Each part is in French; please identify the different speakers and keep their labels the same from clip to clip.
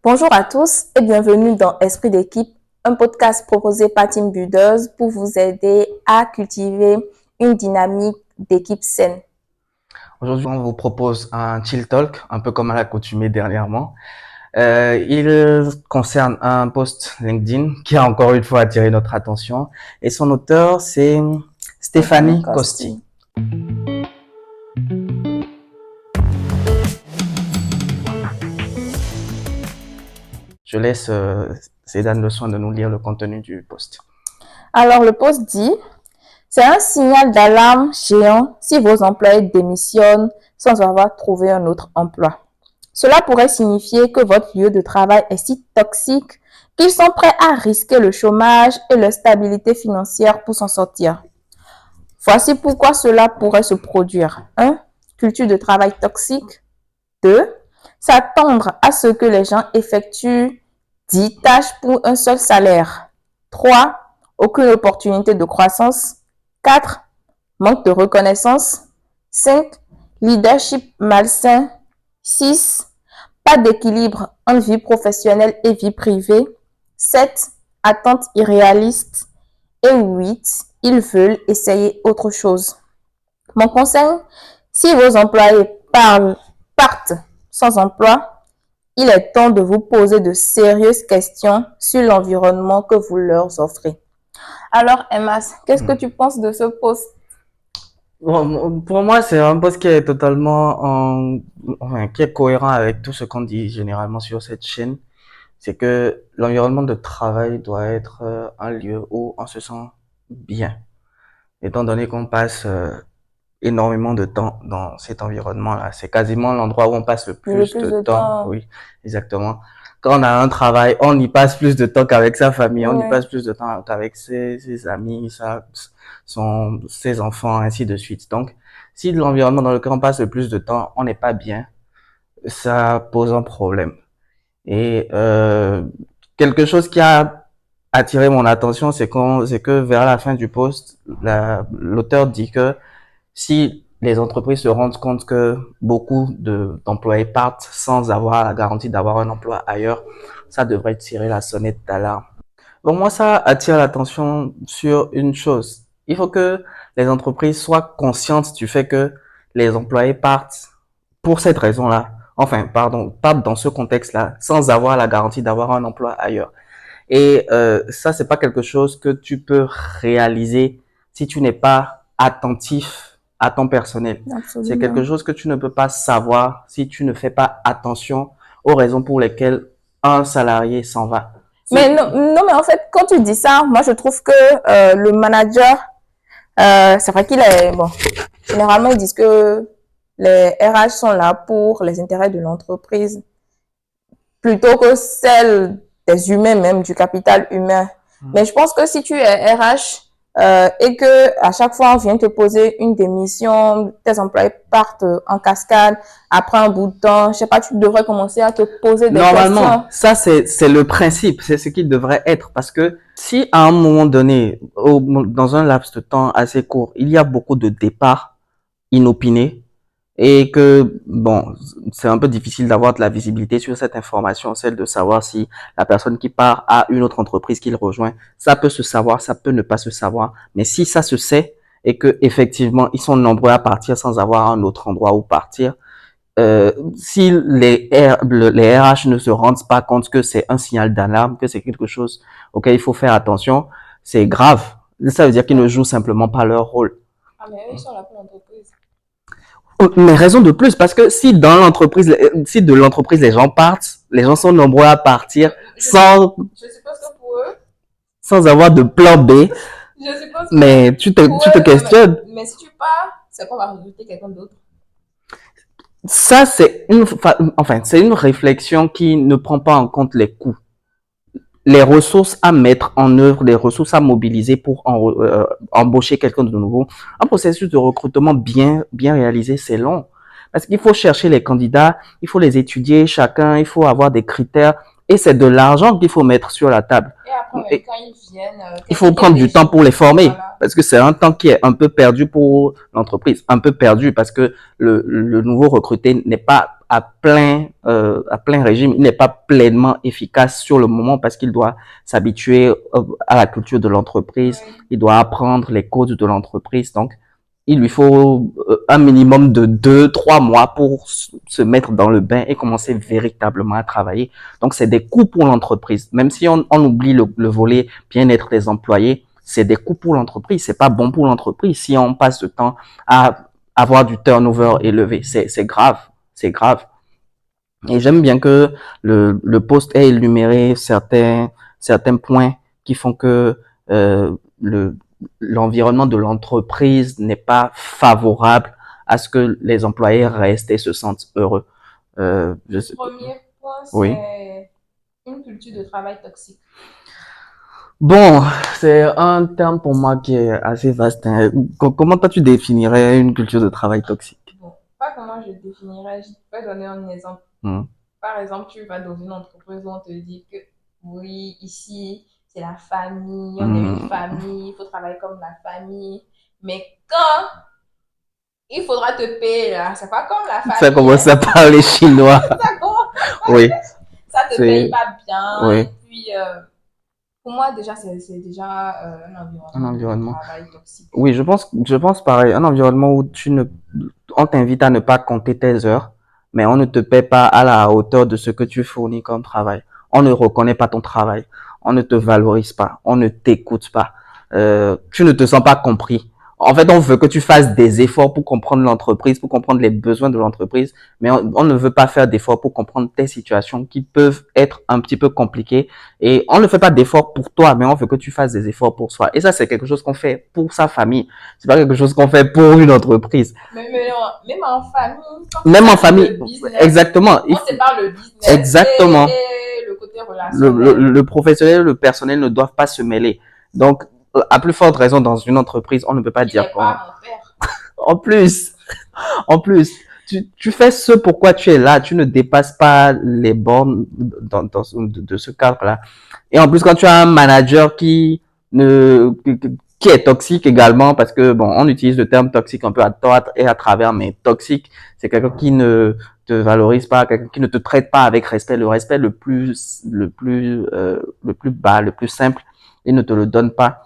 Speaker 1: Bonjour à tous et bienvenue dans Esprit d'équipe, un podcast proposé par Team Builders pour vous aider à cultiver une dynamique d'équipe saine.
Speaker 2: Aujourd'hui, on vous propose un chill talk, un peu comme à l'accoutumée dernièrement. Il concerne un post LinkedIn qui a encore une fois attiré notre attention et son auteur, c'est Stéphanie Costi. Je laisse Cédane le soin de nous lire le contenu du post.
Speaker 1: Alors, le post dit « C'est un signal d'alarme géant si vos employés démissionnent sans avoir trouvé un autre emploi. Cela pourrait signifier que votre lieu de travail est si toxique qu'ils sont prêts à risquer le chômage et leur stabilité financière pour s'en sortir. Voici pourquoi cela pourrait se produire. 1. Culture de travail toxique. 2. S'attendre à ce que les gens effectuent 10 tâches pour un seul salaire. 3. Aucune opportunité de croissance. 4. Manque de reconnaissance. 5. Leadership malsain. 6. Pas d'équilibre entre vie professionnelle et vie privée. 7. Attentes irréalistes. Et 8. Ils veulent essayer autre chose. Mon conseil, si vos employés partent sans emploi, il est temps de vous poser de sérieuses questions sur l'environnement que vous leur offrez. Alors, Emma, qu'est-ce que tu penses de ce post?
Speaker 2: Bon, pour moi, c'est un post qui est qui est cohérent avec tout ce qu'on dit généralement sur cette chaîne. C'est que l'environnement de travail doit être un lieu où on se sent bien. Étant donné qu'on passe énormément de temps dans cet environnement-là, c'est quasiment l'endroit où on passe le plus de temps. Oui, exactement. Quand on a un travail, on y passe plus de temps qu'avec sa famille, on y passe plus de temps qu'avec ses amis, ses enfants, ainsi de suite. Donc, si l'environnement dans lequel on passe le plus de temps, on n'est pas bien, ça pose un problème. Et quelque chose qui a attiré mon attention, c'est que vers la fin du post, l'auteur dit que si les entreprises se rendent compte que beaucoup d'employés partent sans avoir la garantie d'avoir un emploi ailleurs, ça devrait tirer la sonnette d'alarme. Donc moi, ça attire l'attention sur une chose. Il faut que les entreprises soient conscientes du fait que les employés partent pour cette raison-là. Enfin, pardon, partent dans ce contexte-là sans avoir la garantie d'avoir un emploi ailleurs. Et ça, c'est pas quelque chose que tu peux réaliser si tu n'es pas attentif à ton personnel. C'est quelque chose que tu ne peux pas savoir si tu ne fais pas attention aux raisons pour lesquelles un salarié s'en va.
Speaker 1: Mais non, mais en fait, quand tu dis ça, moi, je trouve que le manager, c'est vrai qu'il est, bon, généralement, ils disent que les RH sont là pour les intérêts de l'entreprise plutôt que celle des humains, même du capital humain. Mais je pense que si tu es RH et que à chaque fois on vient te poser une démission, tes employés partent en cascade après un bout de temps, je sais pas, tu devrais commencer à te poser des questions.
Speaker 2: Normalement, ça c'est le principe, c'est ce qu'il devrait être, parce que si à un moment donné, dans un laps de temps assez court, il y a beaucoup de départs inopinés et que bon, c'est un peu difficile d'avoir de la visibilité sur cette information, celle de savoir si la personne qui part a une autre entreprise qu'il rejoint. Ça peut se savoir, ça peut ne pas se savoir, mais si ça se sait et que effectivement ils sont nombreux à partir sans avoir un autre endroit où partir, si les RH ne se rendent pas compte que c'est un signal d'alarme, que c'est quelque chose auquel il faut faire attention, c'est grave. Ça veut dire qu'ils ne jouent simplement pas leur rôle.
Speaker 1: Ah, mais eux, ils sont là pour l'entreprise.
Speaker 2: Mais raison de plus, parce que si dans l'entreprise, si de l'entreprise les gens partent, les gens sont nombreux à partir
Speaker 1: Je suppose que pour eux,
Speaker 2: sans avoir de plan B.
Speaker 1: Je suppose que
Speaker 2: mais tu te questionnes.
Speaker 1: Mais si tu pars, c'est qu'on va recruter quelqu'un d'autre.
Speaker 2: Ça, c'est une réflexion qui ne prend pas en compte les coûts, les ressources à mettre en œuvre, les ressources à mobiliser pour embaucher quelqu'un de nouveau. Un processus de recrutement bien réalisé, c'est long. Parce qu'il faut chercher les candidats, il faut les étudier chacun, il faut avoir des critères. Et c'est de l'argent qu'il faut mettre sur la table.
Speaker 1: Et après, quand ils viennent,
Speaker 2: il faut prendre du temps pour les former. Voilà. Parce que c'est un temps qui est un peu perdu pour l'entreprise. Un peu perdu parce que le nouveau recruté n'est pas à plein régime. Il n'est pas pleinement efficace sur le moment parce qu'il doit s'habituer à la culture de l'entreprise.
Speaker 1: Oui.
Speaker 2: Il doit apprendre les codes de l'entreprise. Donc, il lui faut un minimum de 2, 3 mois pour se mettre dans le bain et commencer véritablement à travailler. Donc, c'est des coûts pour l'entreprise. Même si on oublie le volet bien-être des employés, c'est des coûts pour l'entreprise. C'est pas bon pour l'entreprise si on passe le temps à avoir du turnover élevé. C'est grave. C'est grave. Et j'aime bien que le poste ait énuméré certains points qui font que le l'environnement de l'entreprise n'est pas favorable à ce que les employés restent et se sentent heureux.
Speaker 1: Le premier point,
Speaker 2: Oui.
Speaker 1: c'est une culture de travail toxique.
Speaker 2: Bon, c'est un terme pour moi qui est assez vaste, hein. Comment toi tu définirais une culture de travail toxique?
Speaker 1: Bon, pas comment je définirais, je peux donner un exemple.
Speaker 2: Hmm.
Speaker 1: Par exemple, tu vas dans une entreprise où on te dit que oui, ici, c'est la famille, on est une
Speaker 2: Hmm.
Speaker 1: famille, il faut travailler comme la famille. Mais quand il faudra te payer, là, c'est pas comme la
Speaker 2: Ça
Speaker 1: famille,
Speaker 2: commence
Speaker 1: hein.
Speaker 2: à parler chinois.
Speaker 1: Ça commence-
Speaker 2: Oui,
Speaker 1: ça te paye
Speaker 2: c'est,
Speaker 1: pas bien.
Speaker 2: oui,
Speaker 1: Et puis, pour moi, déjà, c'est déjà un
Speaker 2: un
Speaker 1: environnement de
Speaker 2: environnement.
Speaker 1: travail toxique.
Speaker 2: Oui, je pense pareil. Un environnement où on t'invite à ne pas compter tes heures, mais on ne te paie pas à la hauteur de ce que tu fournis comme travail. On ne reconnaît pas ton travail. On ne te valorise pas. On ne t'écoute pas. Tu ne te sens pas compris. En fait, on veut que tu fasses des efforts pour comprendre l'entreprise, pour comprendre les besoins de l'entreprise, mais on ne veut pas faire d'efforts pour comprendre tes situations qui peuvent être un petit peu compliquées. Et on ne fait pas d'efforts pour toi, mais on veut que tu fasses des efforts pour soi. Et ça, c'est quelque chose qu'on fait pour sa famille. C'est pas quelque chose qu'on fait pour une entreprise.
Speaker 1: Même en famille, quand il
Speaker 2: Même en
Speaker 1: s'agit
Speaker 2: famille,
Speaker 1: de business,
Speaker 2: exactement.
Speaker 1: on sépare le business
Speaker 2: Exactement.
Speaker 1: et le côté relationnel.
Speaker 2: Le professionnel et le personnel ne doivent pas se mêler. Donc, à plus forte raison, dans une entreprise, on ne peut pas
Speaker 1: Qui
Speaker 2: dire
Speaker 1: n'est
Speaker 2: qu'on,
Speaker 1: pas mon père.
Speaker 2: en plus, en plus, tu fais ce pourquoi tu es là. Tu ne dépasses pas les bornes de ce cadre-là. Et en plus, quand tu as un manager ne, qui est toxique également, parce que bon, on utilise le terme toxique un peu à tort et à travers, mais toxique, c'est quelqu'un qui ne te valorise pas, quelqu'un qui ne te traite pas avec respect. Le respect le plus bas, le plus simple, il ne te le donne pas.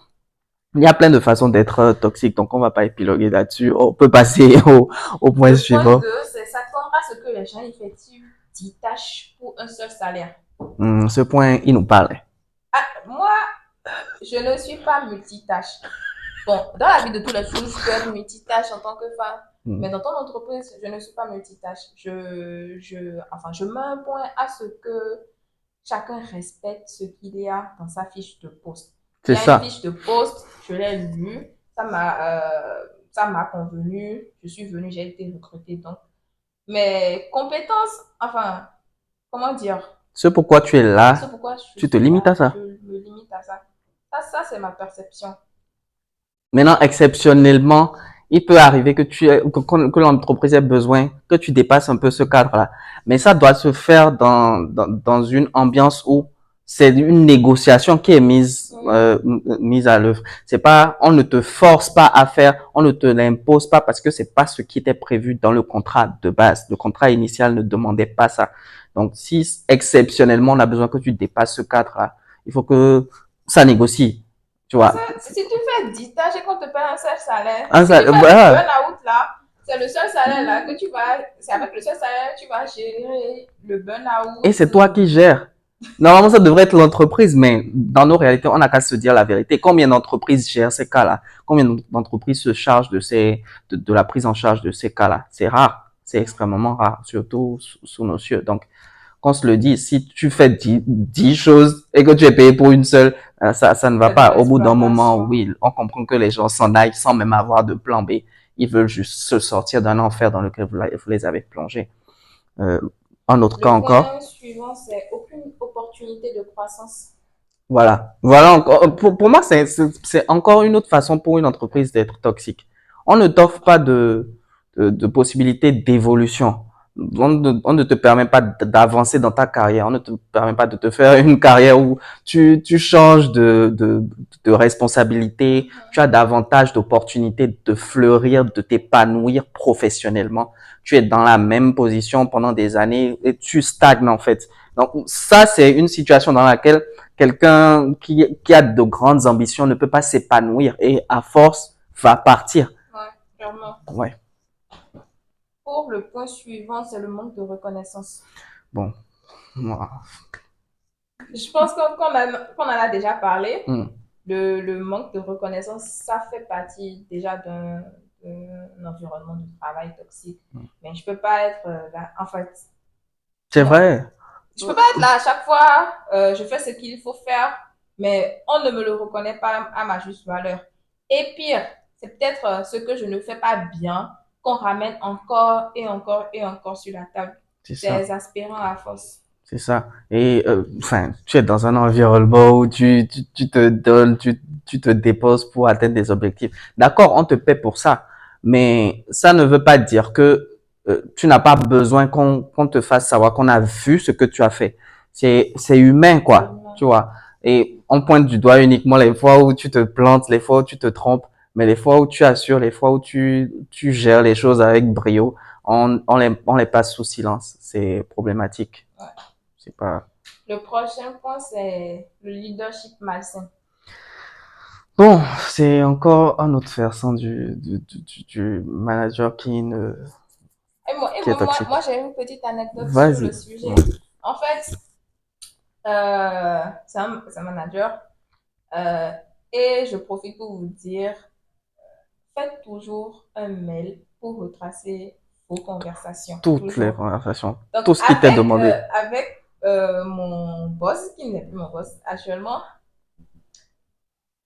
Speaker 2: Il y a plein de façons d'être toxique, donc on va pas épiloguer là-dessus. On peut passer au point
Speaker 1: Le point
Speaker 2: suivant.
Speaker 1: 2, c'est s'attendre à ce que les gens effectuent 10 tâches pour un seul salaire.
Speaker 2: Ce point, il nous parlait.
Speaker 1: Ah, moi, je ne suis pas multitâche. Bon, dans la vie de tous les jours, je peux être multitâche en tant que femme. Mais dans ton entreprise, je ne suis pas multitâche. Enfin, je mets un point à ce que chacun respecte ce qu'il y a dans sa fiche de poste. Il
Speaker 2: C'est
Speaker 1: y a une
Speaker 2: ça.
Speaker 1: fiche de poste, je l'ai lue, ça m'a convenu, je suis venue, j'ai été recrutée. Donc, mes compétences, enfin, comment dire,
Speaker 2: Ce pourquoi tu es
Speaker 1: c'est
Speaker 2: là,
Speaker 1: pourquoi je
Speaker 2: tu te
Speaker 1: suis
Speaker 2: limites
Speaker 1: là,
Speaker 2: à
Speaker 1: je
Speaker 2: ça.
Speaker 1: me limite à ça. Ça c'est ma perception.
Speaker 2: Maintenant, exceptionnellement, il peut arriver que l'entreprise ait besoin que tu dépasses un peu ce cadre-là. Mais ça doit se faire dans une ambiance où c'est une négociation qui est mise à l'œuvre. C'est pas, on ne te force pas à faire, on ne te l'impose pas parce que c'est pas ce qui était prévu dans le contrat de base. Le contrat initial ne demandait pas ça. Donc, si exceptionnellement on a besoin que tu dépasses ce cadre-là, il faut que ça négocie. Tu
Speaker 1: Parce que
Speaker 2: vois,
Speaker 1: si tu fais 10 tâches et qu'on te paye un seul salaire,
Speaker 2: ah,
Speaker 1: si tu
Speaker 2: ça,
Speaker 1: fais le
Speaker 2: voilà.
Speaker 1: burn-out là, c'est le seul salaire là que tu vas, c'est avec le seul salaire que tu vas gérer le
Speaker 2: Et
Speaker 1: burn-out.
Speaker 2: c'est toi qui gères. Normalement, ça devrait être l'entreprise, mais dans nos réalités, on n'a qu'à se dire la vérité. Combien d'entreprises gèrent ces cas-là? Combien d'entreprises se chargent de la prise en charge de ces cas-là? C'est rare. C'est extrêmement rare, surtout sous nos cieux. Donc, qu'on se le dise, si tu fais 10 choses et que tu es payé pour une seule, ça ne va
Speaker 1: C'est de
Speaker 2: pas. Au bout d'un moment,
Speaker 1: l'exploitation.
Speaker 2: oui, on comprend que les gens s'en aillent sans même avoir de plan B. Ils veulent juste se sortir d'un enfer dans lequel vous les avez plongés. Euh, un autre cas
Speaker 1: Le
Speaker 2: encore.
Speaker 1: point suivant, c'est aucune opportunité de croissance.
Speaker 2: Voilà. Voilà encore. Pour moi, c'est encore une autre façon pour une entreprise d'être toxique. On ne t'offre pas de possibilité d'évolution. On ne te permet pas d'avancer dans ta carrière. On ne te permet pas de te faire une carrière où tu changes de responsabilité. Tu as davantage d'opportunités de fleurir, de t'épanouir professionnellement. Tu es dans la même position pendant des années et tu stagnes, en fait. Donc, ça, c'est une situation dans laquelle quelqu'un qui a de grandes ambitions ne peut pas s'épanouir et à force va partir.
Speaker 1: Ouais, clairement.
Speaker 2: Ouais.
Speaker 1: Pour le point suivant, c'est le manque de reconnaissance.
Speaker 2: Bon. Moi.
Speaker 1: Je pense qu'on en a déjà parlé.
Speaker 2: Hmm.
Speaker 1: Le manque de reconnaissance, ça fait partie déjà d'un environnement de travail toxique. Mais je peux pas être là, en fait,
Speaker 2: C'est
Speaker 1: non.
Speaker 2: vrai.
Speaker 1: Je peux pas être là à chaque fois, je fais ce qu'il faut faire, mais on ne me le reconnaît pas à ma juste valeur. Et pire, c'est peut-être ce que je ne fais pas bien qu'on ramène encore et encore et encore sur la table.
Speaker 2: C'est
Speaker 1: C'est
Speaker 2: ça.
Speaker 1: exaspérant à force.
Speaker 2: C'est ça. Et enfin, tu es dans un environnement où tu te donnes, tu te déposes pour atteindre des objectifs. D'accord, on te paie pour ça, mais ça ne veut pas dire que tu n'as pas besoin qu'on te fasse savoir qu'on a vu ce que tu as fait. C'est humain, quoi, tu vois. Et on pointe du doigt uniquement les fois où tu te plantes, les fois où tu te trompes, mais les fois où tu assures, les fois où tu gères les choses avec brio, on les passe sous silence. C'est problématique.
Speaker 1: Ouais.
Speaker 2: C'est pas...
Speaker 1: Le prochain point, c'est le leadership malsain.
Speaker 2: Bon, c'est encore un autre versant du manager qui est
Speaker 1: Moi
Speaker 2: toxique.
Speaker 1: j'ai une petite anecdote sur le
Speaker 2: Vas-y.
Speaker 1: sujet. En fait, c'est un manager euh, et je profite pour vous dire, faites toujours un mail pour retracer vos conversations.
Speaker 2: Toutes les
Speaker 1: Toujours.
Speaker 2: conversations.
Speaker 1: Donc,
Speaker 2: Tout ce qui t'est demandé.
Speaker 1: avec mon boss, qui n'est plus mon boss actuellement,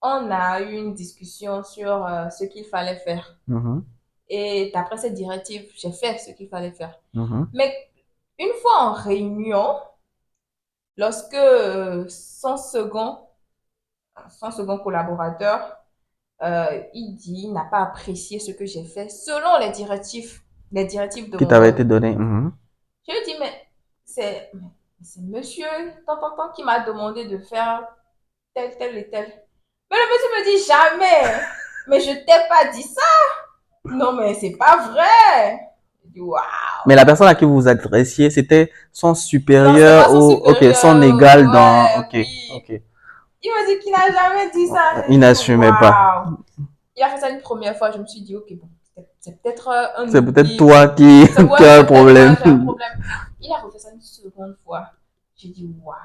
Speaker 1: on a eu une discussion sur ce qu'il fallait faire.
Speaker 2: Mhm,
Speaker 1: Et d'après cette directive, j'ai fait ce qu'il fallait faire.
Speaker 2: mhm.
Speaker 1: Mais une fois en réunion, lorsque son second collaborateur, il n'a pas apprécié ce que j'ai fait selon les directives de
Speaker 2: Qui
Speaker 1: mon
Speaker 2: t'avait
Speaker 1: boss.
Speaker 2: été donné. Mhm.
Speaker 1: Je lui ai dit, mais c'est monsieur tant, qui m'a demandé de faire tel et tel. Mais le monsieur me dit jamais. Mais je t'ai pas dit ça. Non, mais c'est pas vrai. Je dis, waouh.
Speaker 2: Mais la personne à qui vous vous adressiez, c'était son
Speaker 1: Non, c'était pas
Speaker 2: supérieur
Speaker 1: son
Speaker 2: ou, ok, son
Speaker 1: supérieur.
Speaker 2: égal dans,
Speaker 1: Ouais,
Speaker 2: ok,
Speaker 1: oui.
Speaker 2: ok.
Speaker 1: Il m'a dit qu'il n'a jamais dit ça.
Speaker 2: Il
Speaker 1: J'ai dit,
Speaker 2: n'assumait pas.
Speaker 1: waouh. Il a fait ça une première fois. Je me suis dit, ok, bon, c'est peut-être un
Speaker 2: C'est peut-être
Speaker 1: oubli.
Speaker 2: toi qui as un
Speaker 1: C'est peut-être moi,
Speaker 2: problème.
Speaker 1: j'ai un problème. Il a refait ça une seconde fois. J'ai dit, waouh.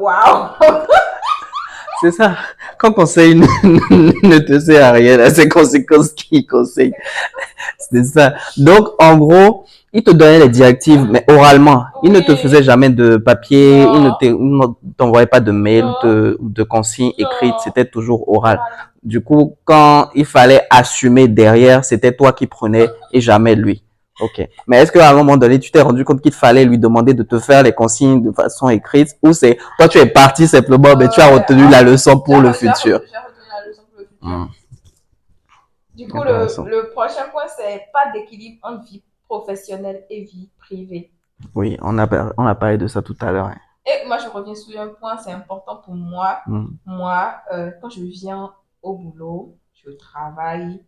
Speaker 1: Waouh.
Speaker 2: C'est ça. Quand conseil ne te sert à rien, c'est conséquences qui conseillent. C'est ça. Donc, en gros, il te donnait les directives, mais oralement. Il ne te faisait
Speaker 1: Oui.
Speaker 2: jamais de papier,
Speaker 1: Non.
Speaker 2: il ne t'envoyait pas de mail
Speaker 1: Non.
Speaker 2: de consignes écrites,
Speaker 1: Non.
Speaker 2: c'était toujours oral.
Speaker 1: Oral.
Speaker 2: Du coup, quand il fallait assumer derrière, c'était toi qui prenais et jamais lui. Ok. Mais est-ce qu'à un moment donné, tu t'es rendu compte qu'il fallait lui demander de te faire les consignes de façon écrite ou c'est toi tu es parti simplement, mais tu as retenu la leçon pour le futur?
Speaker 1: J'ai retenu la leçon pour le futur.
Speaker 2: Hmm.
Speaker 1: Du coup,
Speaker 2: Intéressant.
Speaker 1: le prochain point, c'est pas d'équilibre entre vie professionnelle et vie privée.
Speaker 2: Oui, on a parlé de ça tout à l'heure. Hein.
Speaker 1: Et moi, je reviens sur un point, c'est important pour moi.
Speaker 2: Hmm.
Speaker 1: Moi, quand je viens au boulot, je travaille.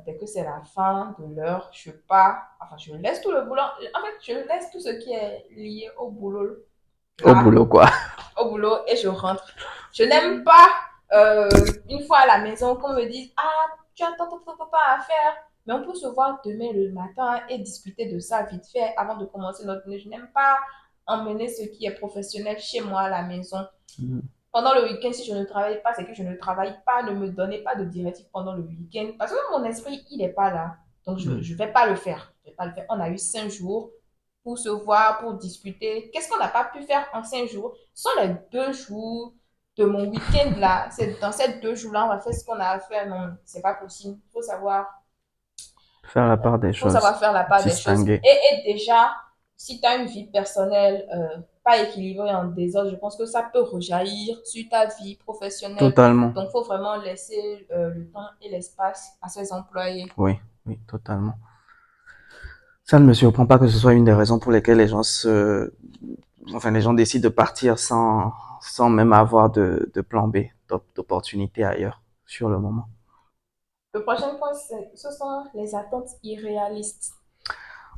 Speaker 1: Dès que c'est la fin de l'heure, je pars. Enfin, je laisse tout le boulot. En fait, je laisse tout ce qui est lié au boulot
Speaker 2: Au
Speaker 1: là,
Speaker 2: boulot, quoi.
Speaker 1: au boulot, et je rentre. Je n'aime pas, une fois à la maison, qu'on me dise, ah, tu as tant à faire, mais on peut se voir demain le matin et discuter de ça vite fait avant de commencer notre journée. Je n'aime pas emmener ce qui est professionnel chez moi à la maison.
Speaker 2: Hmm.
Speaker 1: Pendant le week-end, si je ne travaille pas, c'est que je ne travaille pas. Ne me donnez pas de directive pendant le week-end. Parce que mon esprit, il n'est pas là. Donc, je ne vais pas le faire. Je vais pas le faire. On a eu 5 jours pour se voir, pour discuter. Qu'est-ce qu'on n'a pas pu faire en 5 jours? Ce sont les 2 jours de mon week-end là. C'est dans ces 2 jours-là, on va faire ce qu'on a à faire. Non, c'est pas possible.
Speaker 2: Faire la part des
Speaker 1: Faut savoir
Speaker 2: choses.
Speaker 1: faire la part des choses.
Speaker 2: Distinguer.
Speaker 1: Et déjà, si tu as une vie personnelle pas équilibrée en désordre, je pense que ça peut rejaillir sur ta vie professionnelle.
Speaker 2: Totalement.
Speaker 1: Donc, il faut vraiment laisser le temps et l'espace à ses employés.
Speaker 2: Oui, oui, totalement. Ça ne me surprend pas que ce soit une des raisons pour lesquelles les gens décident de partir sans même avoir de plan B, d'opportunité ailleurs sur le moment.
Speaker 1: Le prochain point, ce sont les attentes irréalistes.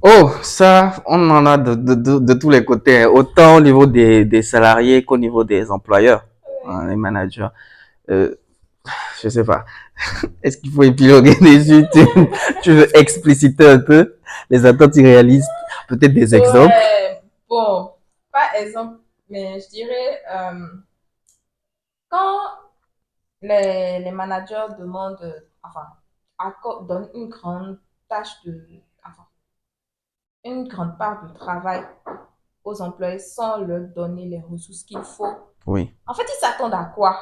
Speaker 2: Oh, ça, on en a de tous les côtés, hein. Autant au niveau des salariés qu'au niveau des employeurs,
Speaker 1: Oui.
Speaker 2: hein, les managers. Euh, je sais pas. Est-ce qu'il faut épiloguer dessus? Tu veux expliciter un peu les attentes irréalistes? Peut-être des exemples?
Speaker 1: Ouais, bon, par exemple, mais je dirais, quand les managers demandent, enfin, donnent une grande tâche enfin, une grande part du travail aux employés sans leur donner les ressources qu'il faut.
Speaker 2: Oui.
Speaker 1: En fait, ils s'attendent à quoi?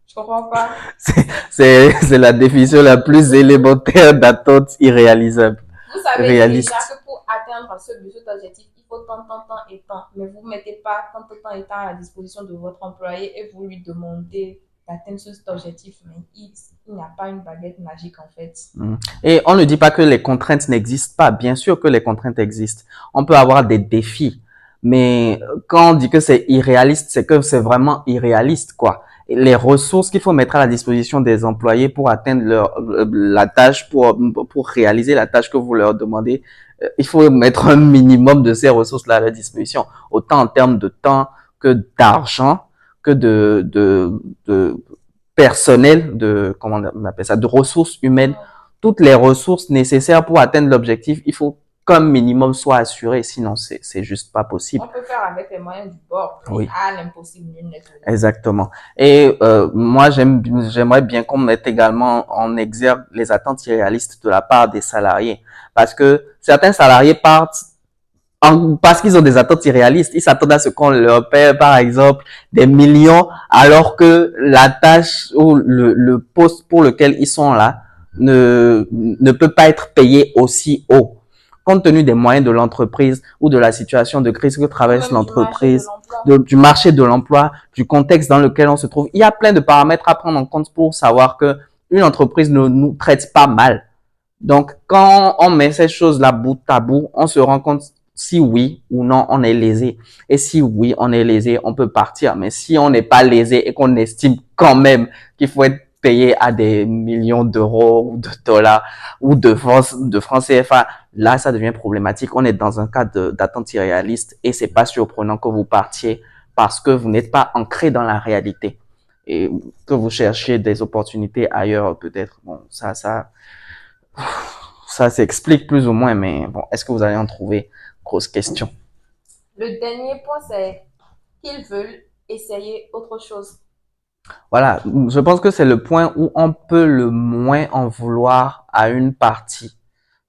Speaker 1: Je comprends pas.
Speaker 2: C'est la définition la plus élémentaire d'attente irréalisable,
Speaker 1: Vous savez déjà
Speaker 2: réaliste.
Speaker 1: que pour atteindre ce but, cet objectif, il faut tant, tant, tant et tant. Mais vous ne mettez pas tant, tant, tant et tant à la disposition de votre employé et vous lui demandez d'atteindre cet objectif. Mais il n'y a pas une baguette magique en fait.
Speaker 2: Mm. Et on ne dit pas que les contraintes n'existent pas. Bien sûr que les contraintes existent. On peut avoir des défis. Mais quand on dit que c'est irréaliste, c'est que c'est vraiment irréaliste, quoi. Et les ressources qu'il faut mettre à la disposition des employés pour atteindre la tâche, pour réaliser la tâche que vous leur demandez, il faut mettre un minimum de ces ressources-là à la disposition. Autant en termes de temps que d'argent, que de personnel, comment on appelle ça, de ressources humaines, toutes les ressources nécessaires pour atteindre l'objectif, il faut qu'un minimum soit assuré, sinon c'est juste pas possible.
Speaker 1: On peut faire avec les moyens du bord, mais
Speaker 2: Oui,
Speaker 1: à l'impossible, nul n'est tenu.
Speaker 2: exactement. Et moi, j'aimerais bien qu'on mette également en exergue les attentes irréalistes de la part des salariés, parce que certains salariés partent parce qu'ils ont des attentes irréalistes. Ils s'attendent à ce qu'on leur paie, par exemple, des millions, alors que la tâche ou le poste pour lequel ils sont là ne peut pas être payé aussi haut. Compte tenu des moyens de l'entreprise ou de la situation de crise que
Speaker 1: Ou
Speaker 2: traverse
Speaker 1: même du marché de
Speaker 2: l'entreprise,
Speaker 1: l'emploi.
Speaker 2: du marché de l'emploi, du contexte dans lequel on se trouve, il y a plein de paramètres à prendre en compte pour savoir que une entreprise ne nous traite pas mal. Donc, quand on met ces choses-là bout à bout, on se rend compte si oui ou non on est lésé. Et si oui, on est lésé, on peut partir. Mais si on n'est pas lésé et qu'on estime quand même qu'il faut être payé à des millions d'euros ou de dollars ou de francs CFA, là, ça devient problématique. On est dans un cas d'attente irréaliste et c'est pas surprenant que vous partiez parce que vous n'êtes pas ancré dans la réalité et que vous cherchiez des opportunités ailleurs, peut-être. Bon, ça s'explique plus ou moins, mais bon, est-ce que vous allez en trouver? Grosse question.
Speaker 1: Le dernier point, c'est qu'ils veulent essayer autre chose.
Speaker 2: Voilà, je pense que c'est le point où on peut le moins en vouloir à une partie,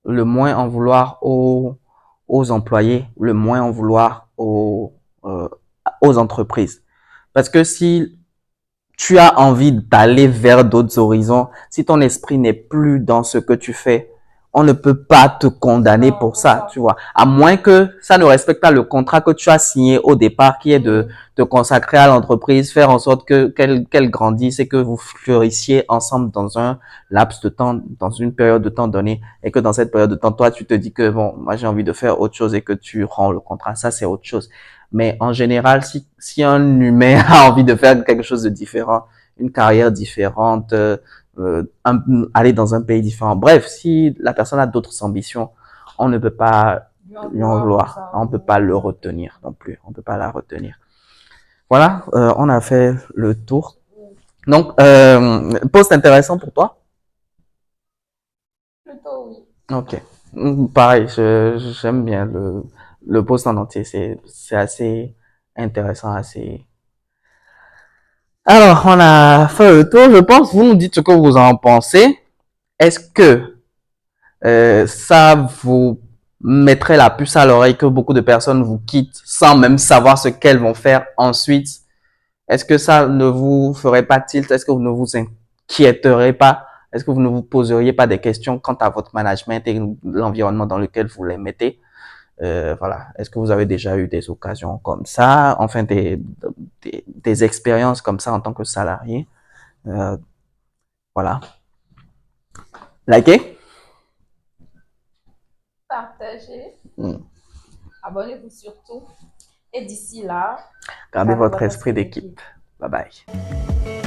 Speaker 2: le moins en vouloir aux employés, le moins en vouloir euh, aux entreprises. Parce que si tu as envie d'aller vers d'autres horizons, si ton esprit n'est plus dans ce que tu fais, on ne peut pas te condamner
Speaker 1: Non,
Speaker 2: pour
Speaker 1: pour
Speaker 2: ça,
Speaker 1: ça.
Speaker 2: tu vois. À moins que ça ne respecte pas le contrat que tu as signé au départ, qui est de te consacrer à l'entreprise, faire en sorte qu'elle grandisse et que vous fleurissiez ensemble dans un laps de temps, dans une période de temps donnée, et que dans cette période de temps, toi, tu te dis que bon, moi j'ai envie de faire autre chose et que tu rends le contrat, ça c'est autre chose. Mais en général, si un humain a envie de faire quelque chose de différent, une carrière différente, aller dans un pays différent. Bref, si la personne a d'autres ambitions, on ne peut pas
Speaker 1: Lui en
Speaker 2: lui en
Speaker 1: vouloir pour
Speaker 2: vouloir.
Speaker 1: ça.
Speaker 2: On ne peut pas le retenir non plus. On ne peut pas la retenir. Voilà, on a fait le tour. Donc, poste intéressant pour toi?
Speaker 1: Plutôt oui.
Speaker 2: Ok. Pareil, j'aime bien le poste en entier. C'est assez intéressant, assez. Alors, on a fait le tour, je pense. Vous nous dites ce que vous en pensez. Est-ce que ça vous mettrait la puce à l'oreille que beaucoup de personnes vous quittent sans même savoir ce qu'elles vont faire ensuite? Est-ce que ça ne vous ferait pas tilt? Est-ce que vous ne vous inquiéterez pas? Est-ce que vous ne vous poseriez pas des questions quant à votre management et l'environnement dans lequel vous les mettez? Voilà. Est-ce que vous avez déjà eu des occasions comme ça? Enfin, des expériences comme ça en tant que salarié? Euh, voilà. Likez?
Speaker 1: partagez,
Speaker 2: Mm.
Speaker 1: abonnez-vous surtout. Et d'ici là,
Speaker 2: Gardez
Speaker 1: gardez
Speaker 2: votre
Speaker 1: votre
Speaker 2: esprit
Speaker 1: esprit
Speaker 2: d'équipe.
Speaker 1: d'équipe.
Speaker 2: Bye bye.